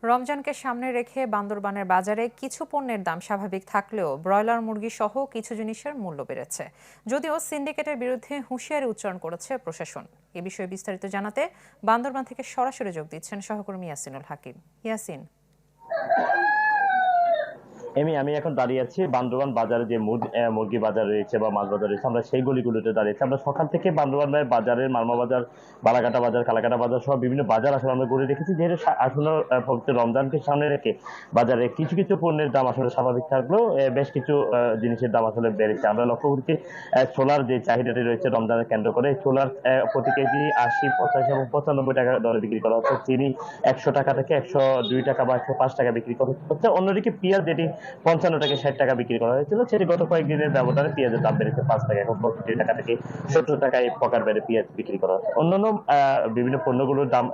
রমজানকে সামনে রেখে বান্দরবানের বাজারে কিছু পণ্যের দাম স্বাভাবিক থাকলেও ব্রয়লার মুরগি সহ কিছু জিনিসের মূল্য বেড়েছে। যদিও সিন্ডিকেটের বিরুদ্ধে হুঁশিয়ারি উচ্চারণ করেছে প্রশাসন। এ বিষয়ে বিস্তারিত জানাতে বান্দরবান থেকে সরাসরি যোগ দিচ্ছেন সহকর্মী ইয়াসিনুল হাকিম। ইয়াসিন। আমি এখন দাঁড়িয়ে আছি বান্দরবান বাজারে যে মুরগি বাজার রয়েছে বা মাছ বাজার রয়েছে, আমরা সেই গলিগুলোতে দাঁড়িয়েছি। আমরা সকাল থেকে বান্দরবানের বাজারের মালমা বাজার, বালাকাটা বাজার, কালাকাটা বাজার সহ বিভিন্ন বাজার আসলে আমরা ঘুরে দেখেছি। যেহেতু আসলে পবিত্র রমজানকে সামনে রেখে বাজারে কিছু কিছু পণ্যের দাম আসলে স্বাভাবিক থাকলেও বেশ কিছু জিনিসের দাম আসলে বেড়েছে। আমরা লক্ষ্য করছি ছোলার যে চাহিদাটি রয়েছে রমজানের কেন্দ্র করে, ছোলার প্রতি কেজি ৮০, ৮৫ এবং ৯৫ টাকা দরে বিক্রি করা হচ্ছে। চিনি ১০০ টাকা থেকে ১০২ টাকা বা ১০৫ টাকা বিক্রি করা হচ্ছে। অন্যদিকে পেঁয়াজ যেটি ৫৫ থেকে ৬০ টাকা বিক্রি করা হয়েছিল, সেটি গত কয়েকদিনের ব্যবধানে পেঁয়াজের দাম বেড়েছে ৫ টাকা, এখন ৬৫ টাকা থেকে ৭০ টাকায় প্রকার বেড়ে পেঁয়াজ বিক্রি করা হচ্ছে। অন্যান্য বিভিন্ন পণ্যগুলোর দাম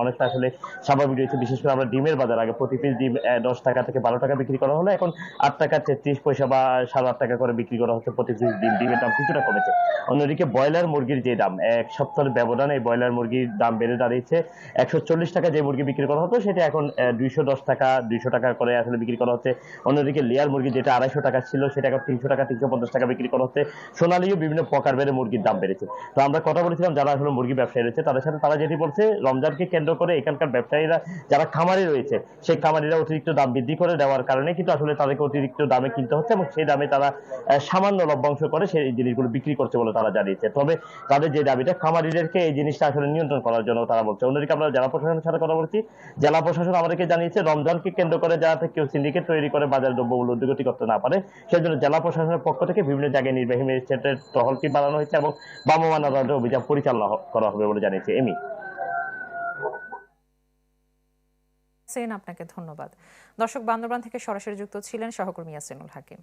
অনেকটা আসলে স্বাভাবিক রয়েছে। বিশেষ করে আমরা ডিমের বাজার, আগে প্রতি পিস ডিম ১০ টাকা থেকে ১২ টাকা বিক্রি করা হলো, এখন ৮ টাকা ৩৩ পয়সা বা ৮.৫ টাকা করে বিক্রি করা হচ্ছে প্রতি পিস ডিম। ডিমের দাম কিছুটা কমেছে। অন্যদিকে ব্রয়লার মুরগির যে দাম, এক সপ্তাহের ব্যবধানে এই ব্রয়লার মুরগির দাম বেড়ে দাঁড়িয়েছে ১৪০ টাকা। যে মুরগি বিক্রি করা হতো সেটা এখন ২১০ টাকা, ২০০ টাকা করে আসলে বিক্রি করা হচ্ছে। অন্যদিকে লেয়ার মুরগি যেটা ২৫০ টাকা ছিল সেটা এখন ৩০০ টাকা, ৩৫০ টাকা বিক্রি করা হচ্ছে। সোনালীয় বিভিন্ন প্রকার বেড়ে মুরগির দাম বেড়েছে। তো আমরা কথা বলেছিলাম যারা আসলে মুরগি ব্যবসায়ী রয়েছে তাদের সাথে, তারা যেটি বলছে রমজানকে কেন্দ্র করে এখানকার ব্যবসায়ীরা যারা খামারি রয়েছে, সেই খামারিরা অতিরিক্ত দাম বৃদ্ধি করে দেওয়ার কারণে কিন্তু আসলে তাদেরকে অতিরিক্ত দামে কিনতে হচ্ছে এবং সেই দামে তারা সামান্য লভ্যাংশ করে সেই জিনিসগুলো বিক্রি করছে বলে তারা জানিয়েছে। তবে তাদের যে দাবিটা, খামারিদেরকে এই জিনিসটা আসলে নিয়ন্ত্রণ করার জন্য তারা বলছে। অন্যদিকে আমরা জেলা প্রশাসনের সাথে কথা বলছি, জেলা প্রশাসন আমাদেরকে জানিয়েছে রমজানকে কেন্দ্র করে যাতে কেউ সিন্ডিকেট তৈরি করে বাজার দ্রব্যমূল্য ঊর্ধ্বগতি করতে না পারে, সেজন্য জেলা প্রশাসনের পক্ষ থেকে বিভিন্ন জায়গায় নির্বাহী ম্যাজিস্ট্রেটের টহল টিম বাড়ানো হয়েছে এবং ভ্রাম্যমাণ আদালতে অভিযান পরিচালনা করা হবে বলে জানিয়েছে এমি। সেন, আপনাকে ধন্যবাদ। দর্শক, বান্দরবান থেকে সরাসরি যুক্ত ছিলেন সহকর্মী ইয়াসিনুল হাকিম।